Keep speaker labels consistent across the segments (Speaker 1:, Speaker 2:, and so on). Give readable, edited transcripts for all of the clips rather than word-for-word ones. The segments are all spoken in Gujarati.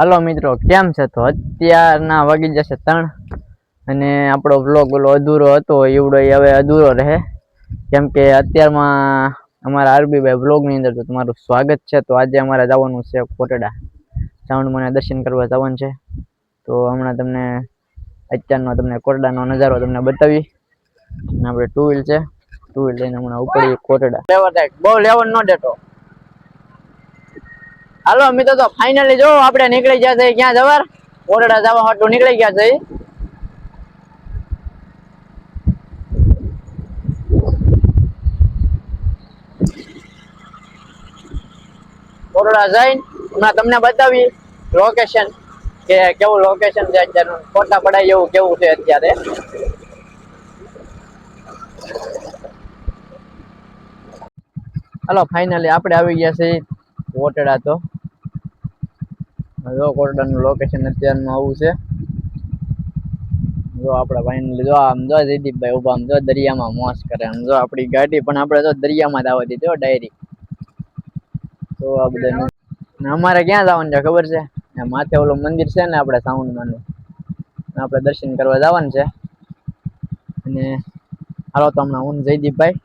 Speaker 1: હાલો મિત્રો, કેમ છે? તો અત્યારના વાગી જશે 3 અને આપણો વ્લોગ ઓલો અધૂરો હતો એવડો હવે અધૂરો રહે, કેમ કે અત્યારમાં અમારા આરબીભાઈ વ્લોગની અંદર તો તમારું સ્વાગત છે. તો આજે અમારે જવાનું છે કોટડા સાઉન્ડ મને દર્શન કરવા જવાનું છે. તો હમણાં તમને અત્યારનો તમને કોટડાનો નજારો તમને બતાવી. આપણે 2 વ્હીલ છે, 2 વ્હીલ લઈને હમણાં ઉપડી કોટડા. બહુ લેવન નો દેતો. હાલો મિત્રો, તો ફાઇનલી જો આપણે નીકળી ગયા છે. ક્યાં જવાર? કોટડા જવા હાટુ નીકળી ગયા છે. કોટડા જઈને હમણાં તમને બતાવી લોકેશન, કે કેવું લોકેશન છે અત્યારનું. ફોટા પડાય એવું કેવું છે અત્યારે. હાલો ફાઇનલી આપણે આવી ગયા છે કોટડા. તો જો કોટડાનું લોકેશન અત્યારનું આવું છે. જો આપડા ફાઇનલી જો આમ જો જયદીપભાઈ ઉભા આમ જો દરિયામાં મોજ કરે. આમ જો આપડી ગાડી પણ આપણે જો દરિયામાં જ આવવા દીધી ડાયરેક્ટ. તો આ બધા અમારે ક્યાં જવાનું છે ખબર છે? માથે ઓલું મંદિર છે ને આપણે સાઉન્ડ માનું, આપણે દર્શન કરવા જવાનું છે. અને હાલો તો હમણાં હું જયદીપભાઈ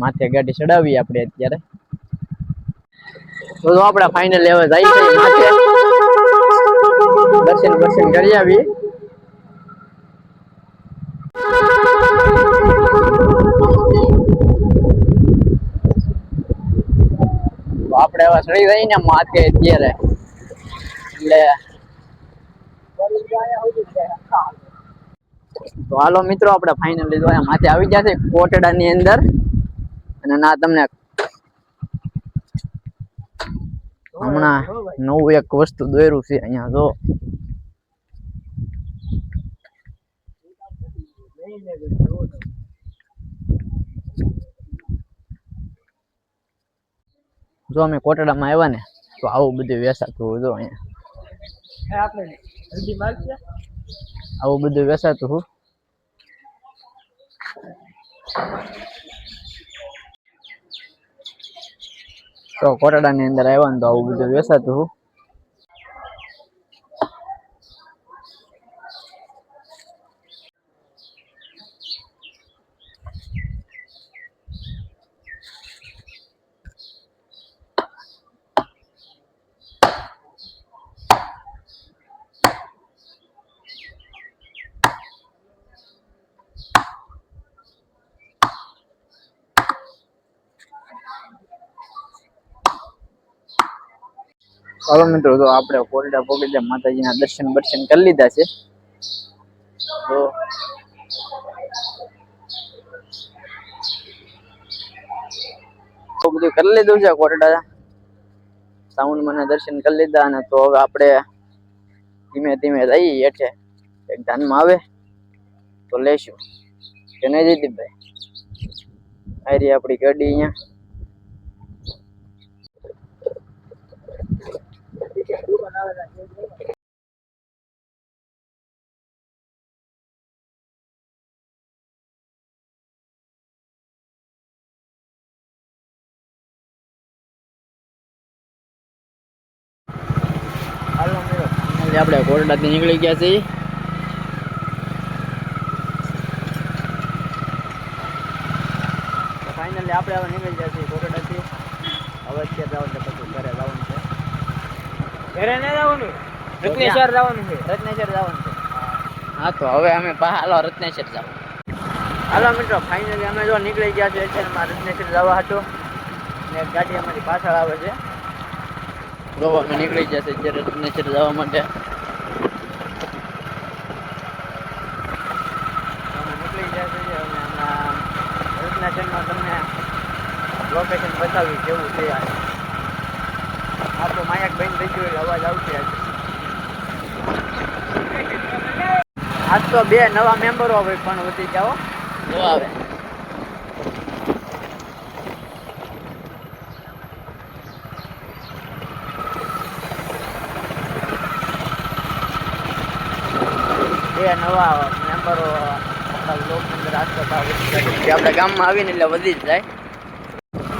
Speaker 1: માથે ગાડી ચડાવીએ આપણે અત્યારે. તો આપણે ફાઇનલી હવે જઈએ માથે, દર્શન કરી આવી. તો આપણે હવે ચડી જઈએ ને માથે અત્યારે. એટલે તો હાલો મિત્રો, આપણે ફાઇનલી જો માથે આવી ગયા છે કોટડા ની અંદર. અને ના તમને હમણાં નવું એક વસ્તુ દોર્યું છે અહીંયા જો. જો અમે કોટડામાં આવ્યા ને તો આવું બધું વેચાતું જો અહીંયા. આવું બધું વેચાતું હું. તો કોટડા ની અંદર આવ્યા ને તો આવું બધું વેચાતું હું. ચાલો મિત્રો, તો આપણે કોટડા પહોંચી માતાજીના દર્શન કરી લીધા છે. તો બધું કરી લીધું છે કોટડા સાઉન્ડ મને દર્શન કરી લીધા. અને તો હવે આપણે ધીમે ધીમે જઈએ હેઠે. એક ધ્યાનમાં આવે તો લેશું કે નહીં જયદીપભાઈ? આ રહી આપણી ગાડી અહીંયા. હાલો મિત્રો, આપણે કોટડાથી નીકળી ગયા છીએ. ફાઇનલી આપણે હવે નીકળી ગયા છીએ કોટડાથી. હવે અત્યારે જવાનું છે, પછી ઘરે જવાનું છે. ઘરે નહીં જવાનું, રત્નેશ્વર જવાનું છે. રત્નેશ્વર જવાનું છે. હા તો હવે અમે હાલો રત્નેશ્વર જાવ. હાલો મિત્રો, ફાઇનલી અમે જો નીકળી ગયા છીએ અત્યારમાં રત્નેશ્વર જવા હતો. ને ગાડી અમારી પાછળ આવે છે. જો અમે નીકળી ગયા છે અત્યારે રત્નેશ્વર જવા માટે. અમે નીકળી ગયા છે. અમે હમણાં રત્નેશ્વરમાં તમને લોકેશન બતાવી કેવું છે. આપણો માયક બંધ થઈ ગયો, અવાજ આવશે. આજ તો 2 નવા મેમ્બરો પણ વધી જાઓ તો આવે. નવા મેમ્બરો આપણા બ્લોગની અંદર આપણા ગામમાં આવીને એટલે વધી જ જાય.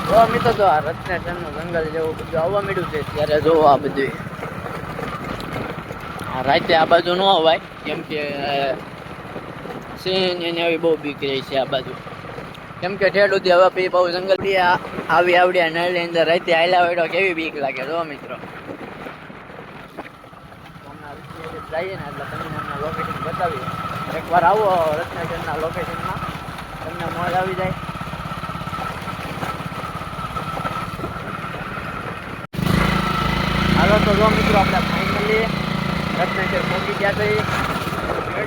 Speaker 1: જોવા મિત્રો, તો આ રત્નેશ્વરનું જંગલ જેવું બધું આવવા મળ્યું છે ત્યારે જોવો આ બધું. રાતે આ બાજુ ન અવાય કેમ કે સિંહ એને આવી બહુ બીક રહી છે આ બાજુ, કેમ કે ઠેઠ સુધી હવે બહુ જંગલ આવી આવડ્યા નળની અંદર રાતે આયલા હોય તો કેવી બીક લાગે. જો મિત્રો જઈએ ને એટલે તમને એમના લોકેશન બતાવીએ. એકવાર આવો રત્નાચરના લોકેશનમાં તમને મોજ આવી જાય. હાલો તો જો મિત્રો આપણે ફાઇનલી રત્નાચર પહોંચી ગયા છે.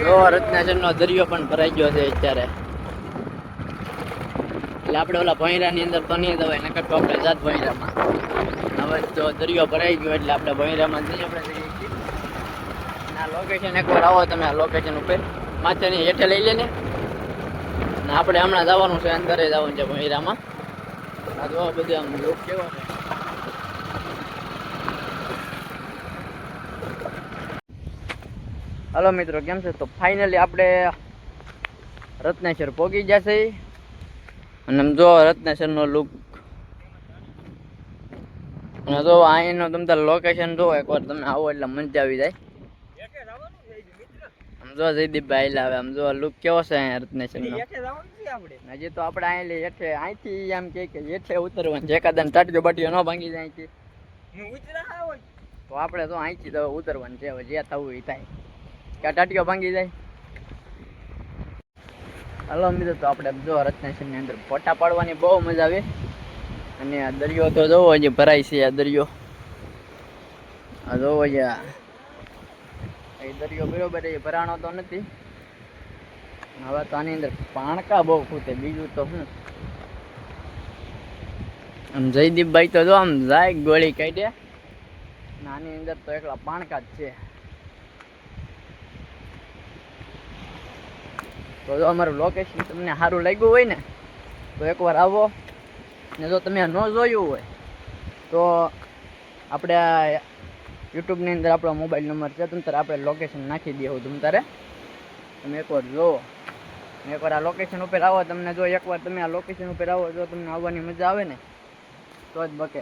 Speaker 1: જો રત્નાચરનો દરિયો પણ ભરાઈ ગયો છે અત્યારે, એટલે આપણે ઓલા ભોંયરાની અંદર તો નહીં જવાય, નકર તો આપણે જાત ભોંયરામાં. હવે તો દરિયો ભરાઈ ગયો એટલે આપણે ભોંયરામાં જ નહીં આપણે જઈએ છીએ. આ લોકેશન એકવાર આવો તમે આ લોકેશન ઉપર માથેની હેઠે લઈ લે ને આપણે હમણાં જવાનું છે, અંદર જવાનું છે ભોંયરામાં. આ જો બધું આમ લોક કેવો છે. હલો મિત્રો, કેમ છે? તો ફાઇનલી આપણે રત્નેશ્વર પહોંચી જશે અને જો રત્નેશ્વરનો લુક અને જો અહીંનો તમે લોકેશન જો એકવાર તમે આવો એટલે મજા આવી જાય. આમ જો જયદીપભાઈ લાવે, આમ જો લુક કેવો છે અહીંયા રત્નેશ્વરનો. હજી તો આપણે અહીં હેઠે અહીંથી આમ કે હેઠે ઉતરવાનું છે, એકાદા ટાટીઓ બાટીઓ ન ભાંગી જાય અહીંથી તો આપણે તો અહીંથી તો ઉતરવાનું છે. હવે જે થવું એ થાય, કે ટાટીઓ ભાંગી જાય. હલો મિત્રો, તો આપણે જો રત્નેશ્વરની અંદર ફોટા પાડવાની બહુ મજા આવે. અને આ દરિયો તો જોવો હજી ભરાય છે. આ દરિયો આ જોવો છે, એ દરિયો બરોબર એ ભરાણો તો નથી. હવે તો આની અંદર પાણકા બહુ ખૂટે, બીજું તો શું. આમ જયદીપભાઈ તો જો આમ જાય ગોળી કાઢે, આની અંદર તો એકલા પાણકા જ છે. તો જો અમારું લોકેશન તમને સારું લાગ્યું હોય ને તો એકવાર આવો, ને જો તમે ન જોયું હોય તો આપણે આ યુટ્યુબની અંદર આપણો મોબાઈલ નંબર છે, તમે તારે આપણે લોકેશન નાખી દઈએ. તમે તારે તમે એકવાર જુઓ, એકવાર આ લોકેશન ઉપર આવો. તમને જો એકવાર તમે આ લોકેશન ઉપર આવો, જો તમને આવવાની મજા આવે ને તો જ બકે.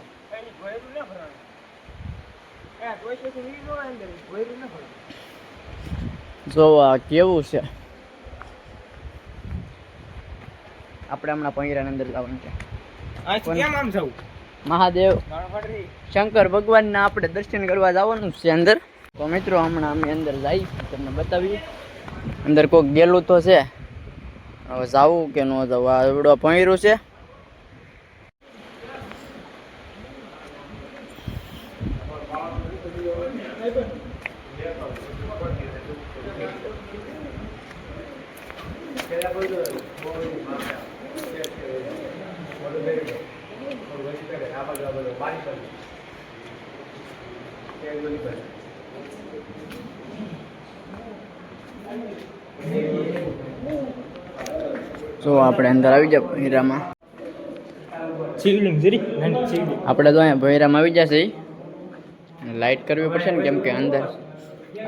Speaker 1: જો આ કેવું છે. આપણે હમણાં ભોંયરાની અંદર જવાનું છે. મહાદેવ શંકર ભગવાનના આપણે દર્શન કરવા જવાનું છે અંદર. તો મિત્રો હમણાં અમે અંદર જઈ તમને બતાવીએ. અંદર કોઈક ગયેલું તો છે, હવે જવું કે ન જવું. આ એવડો ભોંયરું છે. તો આપણે અંદર આવી જાય ભોંયરામાં. આપણે તો અહીંયા ભોંયરામાં આવી જશે. લાઇટ કરવી પડશે ને, કેમ કે અંદર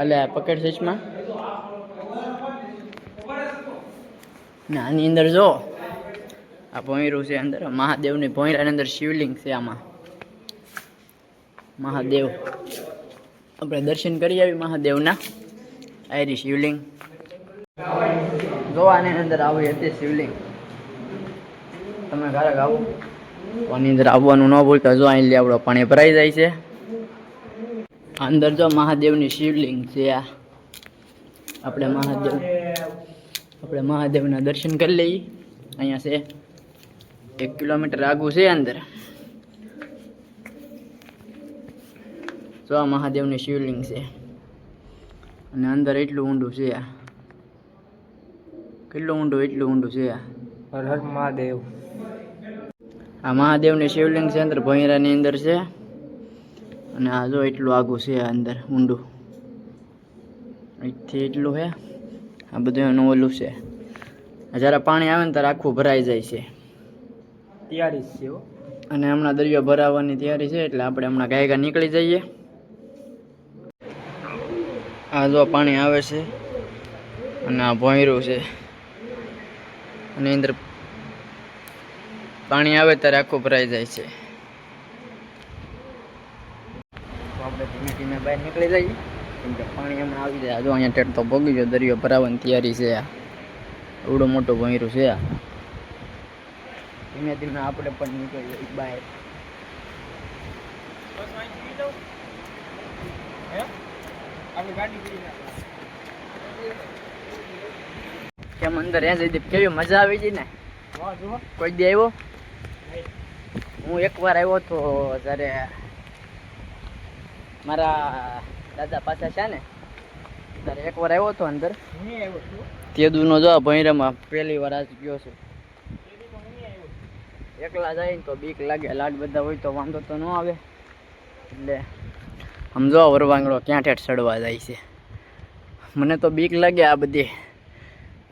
Speaker 1: એટલે પકેટ સ્વિચમાં ને આની અંદર જો આ ભોંયરું છે. અંદર મહાદેવની ભોંયરાની અંદર શિવલિંગ છે. આમાં મહાદેવ આપણે દર્શન કરી આવી મહાદેવના. આયરી શિવલિંગ જોવાની અંદર આવી હતી શિવલિંગ. તમે ઘરે આવો આની અંદર આવવાનું ન ભૂલતા. જો અહીં આપણો પાણી ભરાઈ જાય છે. અંદર જો મહાદેવની શિવલિંગ છે. આ આપણે મહાદેવના દર્શન કરી લઈએ. અહીંયા છે 1 કિલોમીટર આગું છે અંદર. જો આ મહાદેવની શિવલિંગ છે અને અંદર એટલું ઊંડું છે. આ કેટલું ઊંડું, એટલું ઊંડું છે. હર હર મહાદેવ. આ મહાદેવની શિવલિંગ છે અંદર ભોંયરાની અંદર છે. અને આ જો એટલું આગું છે અંદર ઊંડું. અહીંથી એટલું છે. આ બધું એનું ઓલું છે. જ્યારે પાણી આવે ને ત્યારે આખું ભરાઈ જાય છે. તૈયારી છે અને હમણાં દરિયો ભરાવાની તૈયારી છે, એટલે આપણે હમણાં ગાયગા નીકળી જઈએ. આ જો પાણી આવે છે અને આ ભોંયરું છે. અને અંદર પાણી આવે ત્યારે આખું ભરાઈ જાય છે. તો આપણે ધીમે ધીમે બહાર નીકળી જઈએ. કેમ કે પાણી હમણાં આવી જાય. જો અહીંયા ટેટ તો ભોગી ગયો, દરિયો ભરાવાની તૈયારી છે. એવડો મોટો ભોંયરું છે. ધીમે ધીમે આપણે પણ નીકળીએ બહાર. કેમ અંદર જયદીપ કેવી મજા આવી ગઈ ને? કોઈ દી આવ્યો? હું એકવાર આવ્યો તો જ્યારે મારા દાદા પાછા છે ને, ત્યારે એકવાર આવ્યો હતો અંદર. તે દૂરનો જો ભૈરામાં પહેલી વાર આજ ગયો છું. એકલા જાય ને તો બીક લાગે, લાડ બધા હોય તો વાંધો તો ન આવે. એટલે સમજો વરવાંગડો ક્યાં ઠેઠ ચડવા જાય છે. મને તો બીક લાગે આ બધી.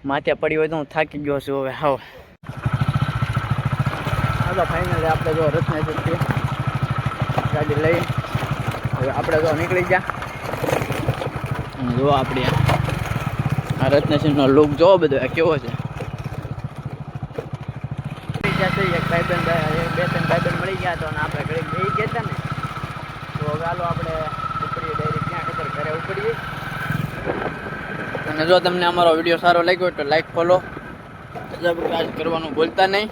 Speaker 1: માથે પડી હોય તો હું થાકી ગયો છું હવે. હાવ હાલો ફાઇનલી આપણે જો રત્ને જતી ગાડી લઈ હવે આપણે જો નીકળી ગયા. જો આપણે આ રત્નેશ્વરનો લુક જોવો બધો કેવો છે. એક ભાઈબંધ બે ત્રણ ભાઈબંધ મળી ગયા તો આપણે ઘડી બેસી ગયા હતા ને, તો હવે હાલો આપણે ઉપડીએ ડાયરેક્ટ ક્યાં ખબર ઘરે ઉપડીએ. અને જો તમને અમારો વિડીયો સારો લાગ્યો તો લાઈક ફોલો સબસ્ક્રાઇબ કરવાનું ભૂલતા નહીં.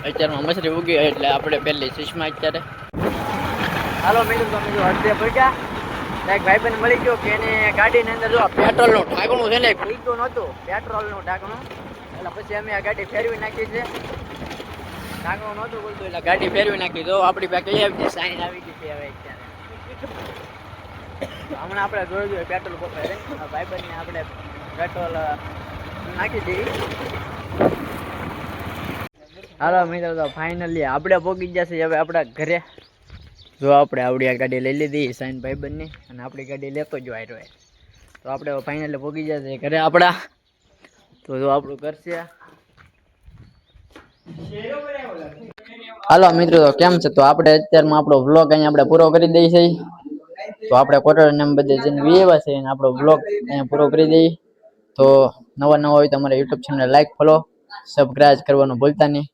Speaker 1: અત્યારમાં મછરી ઉગી એટલે આપણે પહેલી શીશમાં અત્યારે. હાલો મિત્રો તમે જો અડધે ભગ્યા એક ભાઈબંધ મળી ગયો કે એને ગાડીની અંદર જો પેટ્રોલનું ઢાંકણું છે ને ખુલતું નહોતું, પેટ્રોલનું ઢાંકણું. એટલે પછી અમે આ ગાડી ફેરવી નાખી છે. ઢાંકણું નહોતું ખુલતું એટલે ગાડી ફેરવી નાખી. જો આપણી પાસે કઈ આવી સાઈન આવી ગઈ છે હવે અત્યારે. હમણાં આપણે જોઈ જોઈએ પેટ્રોલ પકડે ભાઈબંધને આપણે પેટ્રોલ નાખી દઈએ. હાલો મિત્રો તો ફાઇનલી આપણે પહોંચી જશે હવે આપણા ઘરે. જો આપણે આવડી આ ગાડી લઈ લીધી સાઈન ભાઈબંધની, અને આપણી ગાડી લેતો જ આવ્યો. તો આપણે ફાઇનલી પહોંચી જશે ઘરે આપણા. તો જો આપણું ઘર છે. હાલો મિત્રો તો કેમ છે? તો આપણે અત્યારમાં આપણો વ્લોગ અહીંયા આપણે પૂરો કરી દઈએ છીએ. તો આપણે કોટર નામ બધે જઈને વિયેવા છે અને આપણો વ્લોગ અહીંયા પૂરો કરી દઈએ. તો નવા હોય તો અમારા YouTube channel like follow subscribe કરવાનું ભૂલતા નહીં.